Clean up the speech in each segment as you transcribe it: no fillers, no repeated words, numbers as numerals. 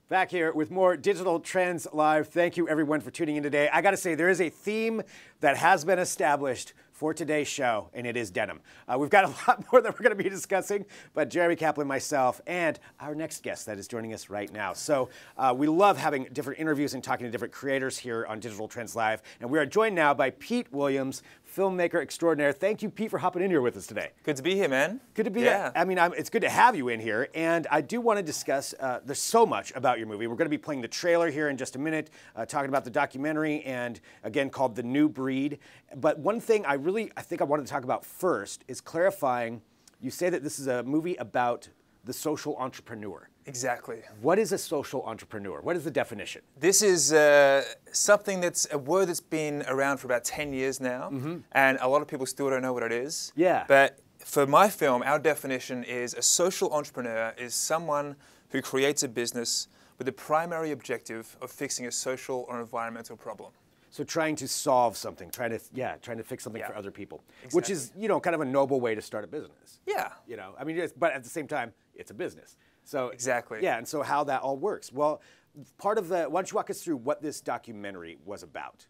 Back here with more Digital Trends Live. Thank you, everyone, for tuning in today. I got to say, there is a theme that has been established for today's show, and it is denim. We've got a lot more that we're going to be discussing, but Jeremy Kaplan, myself, and our next guest that is joining us right now. So we love having different interviews and talking to different creators here on Digital Trends Live, and we are joined now by Pete Williams, filmmaker extraordinaire. Thank you, Pete, for hopping in here with us today. Good to be here, man. Good to be here. I mean, it's good to have you in here, and I do want to discuss, there's so much about your movie. We're going to be playing the trailer here in just a minute, talking about the documentary, and again, called The New Breed. But one thing I think I wanted to talk about first is clarifying, you say that this is a movie about the social entrepreneur. Exactly. What is a social entrepreneur? What is the definition? This is something that's a word that's been around for about 10 years now, and a lot of people still don't know what it is. Yeah. But for my film, our definition is a social entrepreneur is someone who creates a business with the primary objective of fixing a social or environmental problem. So trying to solve something, trying to fix something for other people, exactly. Which is, kind of a noble way to start a business. Yeah. I mean, but at the same time, it's a business. So exactly. Yeah, and so how that all works. Well, why don't you walk us through what this documentary was about?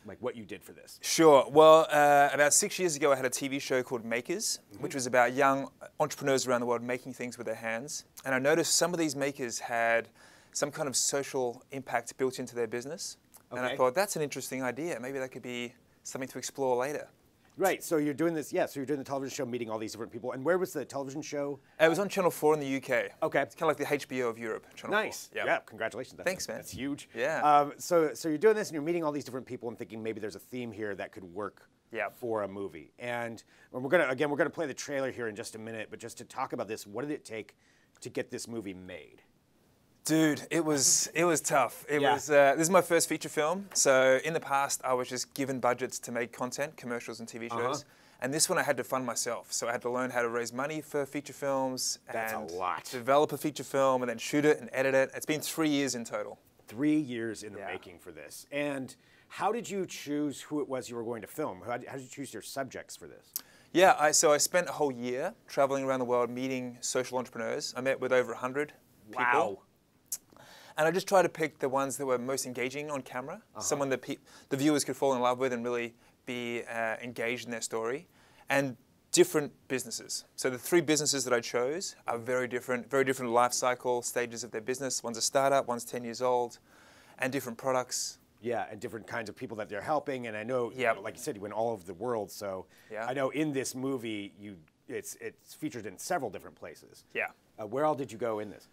Like what you did for this. Sure. Well, about 6 years ago, I had a TV show called Makers, which was about young entrepreneurs around the world making things with their hands. And I noticed some of these makers had some kind of social impact built into their business. Okay. And I thought, that's an interesting idea. Maybe that could be something to explore later. Right, so you're doing this, so you're doing the television show, meeting all these different people. And where was the television show? It was on Channel 4 in the UK. Okay. It's kind of like the HBO of Europe, Channel 4. Nice. Yeah, congratulations. Thanks, man. That's huge. Yeah. So you're doing this and you're meeting all these different people and thinking maybe there's a theme here that could work for a movie. And we're gonna play the trailer here in just a minute, but just to talk about this, what did it take to get this movie made? Dude, it was tough. This is my first feature film. So in the past, I was just given budgets to make content, commercials and TV shows. And this one I had to fund myself. So I had to learn how to raise money for feature films. That's a lot. Develop a feature film and then shoot it and edit it. It's been 3 years in total. 3 years in the making for this. And how did you choose who it was you were going to film? How did you choose your subjects for this? Yeah, so I spent a whole year traveling around the world meeting social entrepreneurs. I met with over 100 people. Wow. And I just tried to pick the ones that were most engaging on camera, someone that the viewers could fall in love with and really be engaged in their story, and different businesses. So the 3 businesses that I chose are very different life cycle stages of their business. One's a startup, one's 10 years old, and different products. Yeah, and different kinds of people that they're helping. And I know, like you said, you went all over the world. So I know in this movie, it's featured in several different places. Yeah. Where all did you go in this?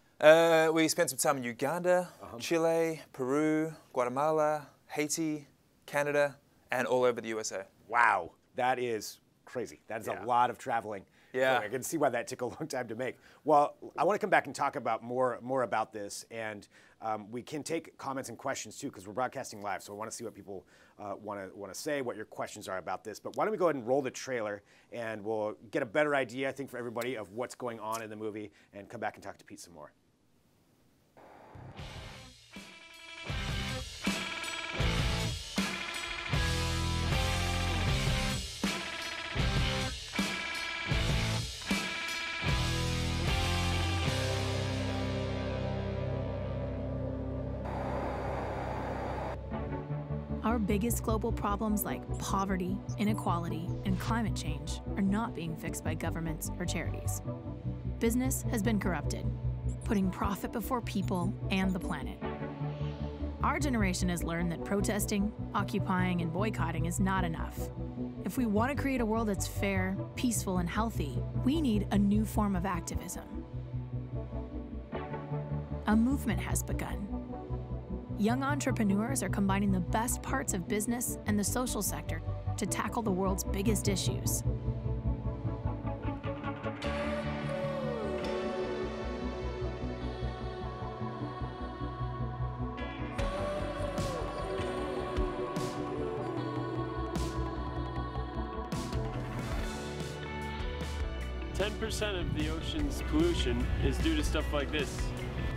We spent some time in Uganda, Chile, Peru, Guatemala, Haiti, Canada, and all over the USA. Wow, that is crazy. That is a lot of traveling. Yeah. So I can see why that took a long time to make. Well, I want to come back and talk about more about this, and we can take comments and questions too, because we're broadcasting live. So I want to see what people want to say, what your questions are about this. But why don't we go ahead and roll the trailer, and we'll get a better idea, I think, for everybody of what's going on in the movie, and come back and talk to Pete some more. Our biggest global problems like poverty, inequality, and climate change are not being fixed by governments or charities. Business has been corrupted, putting profit before people and the planet. Our generation has learned that protesting, occupying, and boycotting is not enough. If we want to create a world that's fair, peaceful, and healthy, we need a new form of activism. A movement has begun. Young entrepreneurs are combining the best parts of business and the social sector to tackle the world's biggest issues. % of the ocean's pollution is due to stuff like this.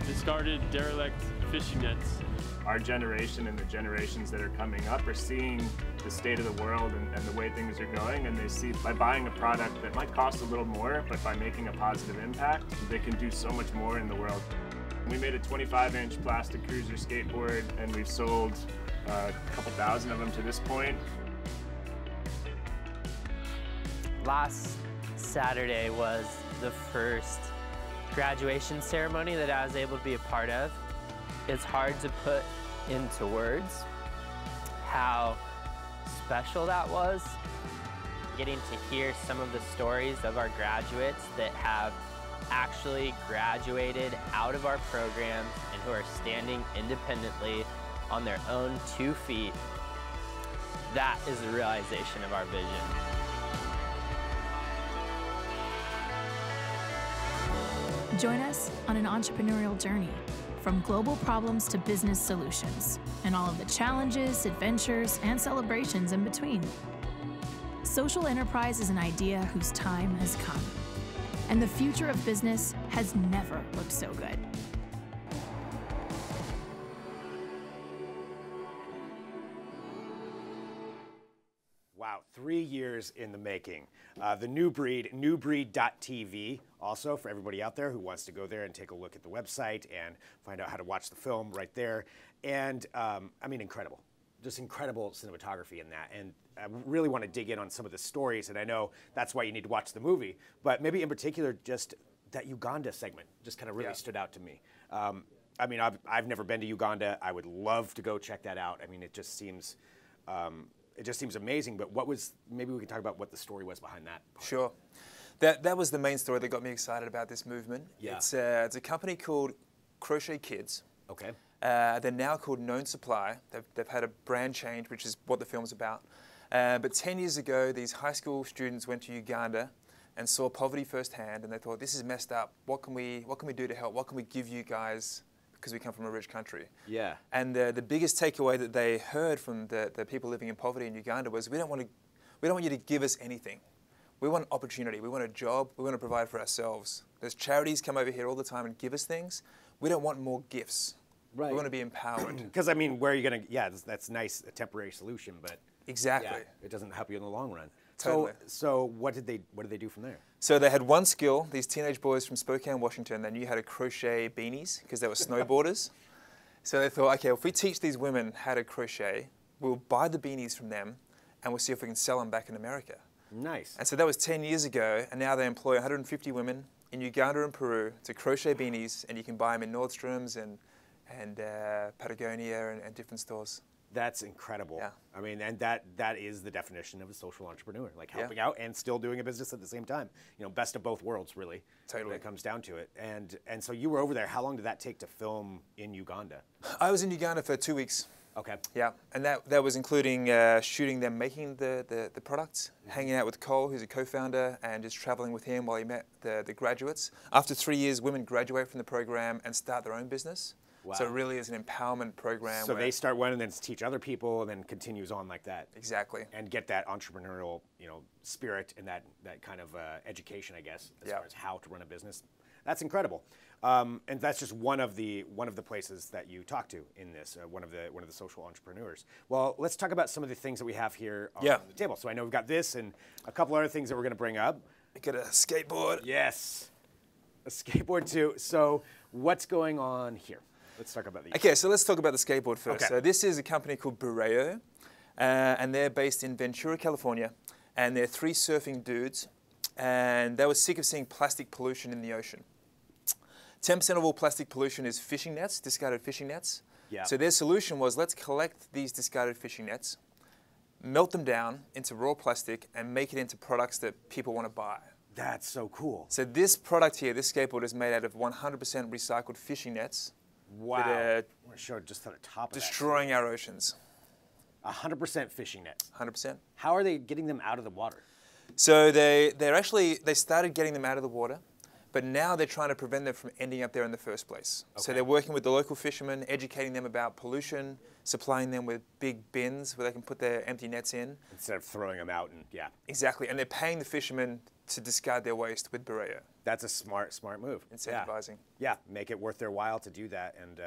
Discarded, derelict fishing nets. Our generation and the generations that are coming up are seeing the state of the world and the way things are going, and they see by buying a product that might cost a little more, but by making a positive impact, they can do so much more in the world. We made a 25-inch plastic cruiser skateboard, and we've sold a couple thousand of them to this point. Last Saturday was the first graduation ceremony that I was able to be a part of. It's hard to put into words how special that was. Getting to hear some of the stories of our graduates that have actually graduated out of our programs and who are standing independently on their own 2 feet, that is the realization of our vision. Join us on an entrepreneurial journey, from global problems to business solutions, and all of the challenges, adventures, and celebrations in between. Social enterprise is an idea whose time has come, and the future of business has never looked so good. Wow, 3 years in the making. The New Breed, newbreed.tv, also for everybody out there who wants to go there and take a look at the website and find out how to watch the film right there. And I mean, incredible. Just incredible cinematography in that. And I really want to dig in on some of the stories, and I know that's why you need to watch the movie. But maybe in particular, just that Uganda segment just kind of really stood out to me. I mean, I've never been to Uganda. I would love to go check that out. I mean, it just seems amazing. But what was, maybe we can talk about what the story was behind that part. Sure. That was the main story that got me excited about this movement. Yeah. It's a company called Crochet Kids. Okay. They're now called Known Supply. They've had a brand change, which is what the film's about. But 10 years ago, these high school students went to Uganda and saw poverty firsthand, and they thought, this is messed up. What can we do to help? What can we give you guys, because we come from a rich country? Yeah. And the biggest takeaway that they heard from the people living in poverty in Uganda was, we don't want you to give us anything. We want opportunity. We want a job. We want to provide for ourselves. There's charities come over here all the time and give us things. We don't want more gifts. Right. We want to be empowered. Because, I mean, where are you going to, yeah, that's nice, a temporary solution, but Exactly. yeah, it doesn't help you in the long run. Totally. So what did they do from there? So they had one skill. These teenage boys from Spokane, Washington, they knew how to crochet beanies because they were snowboarders. So they thought, okay, if we teach these women how to crochet, we'll buy the beanies from them and we'll see if we can sell them back in America. Nice. And so that was 10 years ago, and now they employ 150 women in Uganda and Peru to crochet beanies, and you can buy them in Nordstrom's and Patagonia and different stores. That's incredible. Yeah. I mean, and that is the definition of a social entrepreneur, like helping out and still doing a business at the same time. You know, best of both worlds, really. Totally. When it comes down to it. And so you were over there. How long did that take to film in Uganda? I was in Uganda for 2 weeks. Okay. Yeah, and that was including shooting them making the products, hanging out with Cole, who's a co-founder, and just traveling with him while he met the graduates. After 3 years, women graduate from the program and start their own business. Wow. So it really is an empowerment program. So they start one and then teach other people and then continues on like that. Exactly. And get that entrepreneurial, spirit and that kind of education, I guess, as far as how to run a business. That's incredible. And that's just one of the places that you talk to in this, one of the social entrepreneurs. Well, let's talk about some of the things that we have here on the table. So I know we've got this and a couple other things that we're going to bring up. We got a skateboard. Yes, a skateboard too. So what's going on here? Let's talk about these. Okay, so let's talk about the skateboard first. Okay. So this is a company called Bureo, and they're based in Ventura, California, and they're 3 surfing dudes, and they were sick of seeing plastic pollution in the ocean. 10% of all plastic pollution is fishing nets, discarded fishing nets. Yeah. So their solution was, let's collect these discarded fishing nets, melt them down into raw plastic, and make it into products that people want to buy. That's so cool. So this product here, this skateboard, is made out of 100% recycled fishing nets. Wow. That are I'm going to show it just on the top of destroying our oceans. 100% fishing nets. 100%. How are they getting them out of the water? So they started getting them out of the water, but now they're trying to prevent them from ending up there in the first place. Okay. So they're working with the local fishermen, educating them about pollution, supplying them with big bins where they can put their empty nets in. Instead of throwing them out and, yeah. Exactly, and they're paying the fishermen to discard their waste with Bureo. That's a smart move. Incentivizing. Yeah, make it worth their while to do that and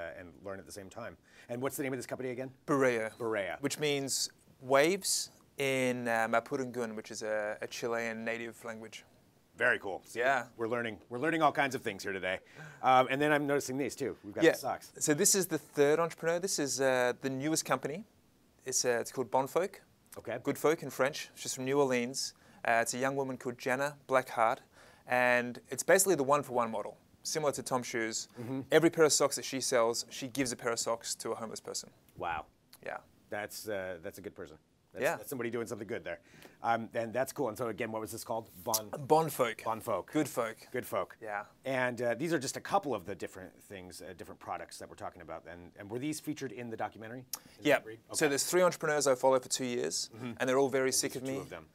learn at the same time. And what's the name of this company again? Bureo. Bureo. Which means waves in Mapudungun, which is a Chilean native language. Very cool. So Yeah. we're learning all kinds of things here today. And then I'm noticing these too. We've got the socks. So this is the third entrepreneur. This is the newest company. It's called Bon Folk. Okay. Good folk in French. She's from New Orleans. It's a young woman called Jenna Blackheart, and it's basically the one-for-one model, similar to Tom's shoes. Every pair of socks that she sells, she gives a pair of socks to a homeless person. Wow. Yeah. That's a good person. Yeah. That's somebody doing something good there. And that's cool. And so again, what was this called? Bon Folk. Bon Folk. Good folk. Good folk. Yeah. And these are just a couple of the different things, different products that we're talking about. And were these featured in the documentary? Yeah. Okay. So there's 3 entrepreneurs I follow for 2 years, and they're all very sick of me. 2 of them.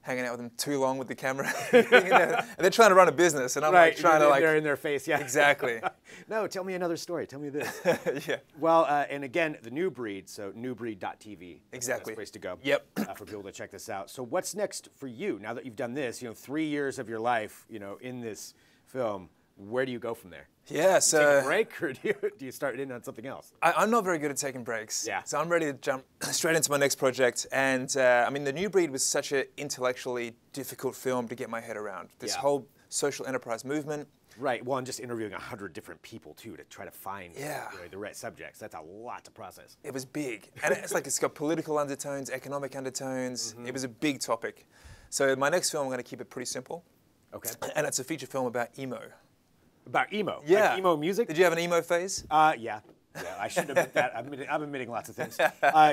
Hanging out with them too long with the camera. And they're trying to run a business, and I'm like trying to like. They're in their face, yeah. Exactly. No, tell me another story. Tell me this. Yeah. Well, and again, the New Breed, so newbreed.tv. Exactly. That's the place to go. Yep. For people to check this out. So what's next for you now that you've done this? 3 years of your life, in this film. Where do you go from there? Yeah. So. Take a break, or do you start in on something else? I'm not very good at taking breaks. Yeah. So I'm ready to jump straight into my next project. And I mean, The New Breed was such an intellectually difficult film to get my head around. This whole social enterprise movement. Right. Well, and just interviewing 100 different people too to try to find Yeah. the right subjects. That's a lot to process. It was big. And it's got political undertones, economic undertones. It was a big topic. So my next film, I'm going to keep it pretty simple. Okay. And it's a feature film about emo. About emo. Yeah. Like emo music. Did you have an emo phase? Yeah. Yeah, I shouldn't admit that. I'm admitting lots of things.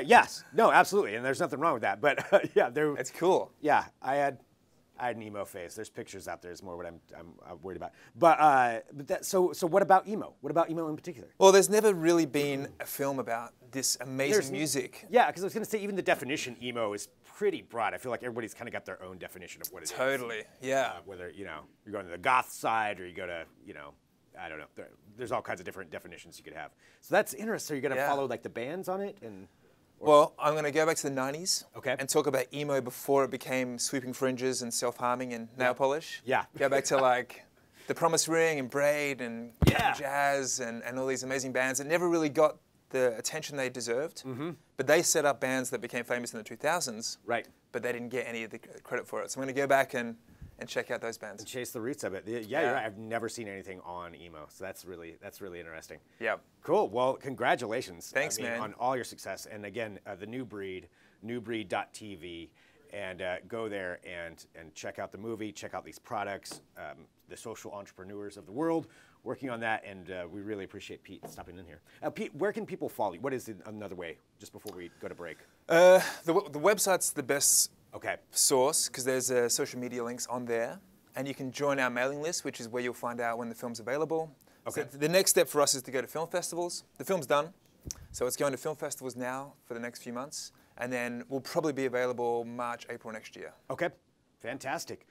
Yes. No, absolutely. And there's nothing wrong with that. But yeah, It's cool. Yeah, I had an emo phase. There's pictures out there. Is more what I'm worried about. But so what about emo? What about emo in particular? Well, there's never really been a film about this amazing There's- music. Yeah, because I was going to say even the definition emo is pretty broad. I feel like everybody's kind of got their own definition of what it is. Totally. Yeah. Whether you're going to the goth side or you go to I don't know. There's all kinds of different definitions you could have. So that's interesting. So you're going to follow like the bands on it and. Well, I'm going to go back to the 90s Okay. and talk about emo before it became sweeping fringes and self-harming and nail polish. Yeah. Go back to like The Promise Ring and Braid and Yeah. Jazz and all these amazing bands that never really got the attention they deserved. But they set up bands that became famous in the 2000s. Right. But they didn't get any of the credit for it. So I'm going to go back and check out those bands. Chase the roots of it. Yeah, you're right. I've never seen anything on emo, so that's really interesting. Yeah. Cool. Well, congratulations. Thanks, man. On all your success. And again, the New Breed, newbreed.tv, and go there and check out the movie, check out these products, the social entrepreneurs of the world working on that, and we really appreciate Pete stopping in here. Pete, where can people follow you? What is another way, just before we go to break? The website's the best Okay. source because there's social media links on there, and you can join our mailing list, which is where you'll find out when the film's available. Okay. So the next step for us is to go to film festivals. The film's done, so it's going to film festivals now for the next few months, and then we'll probably be available March, April next year. Okay. Fantastic.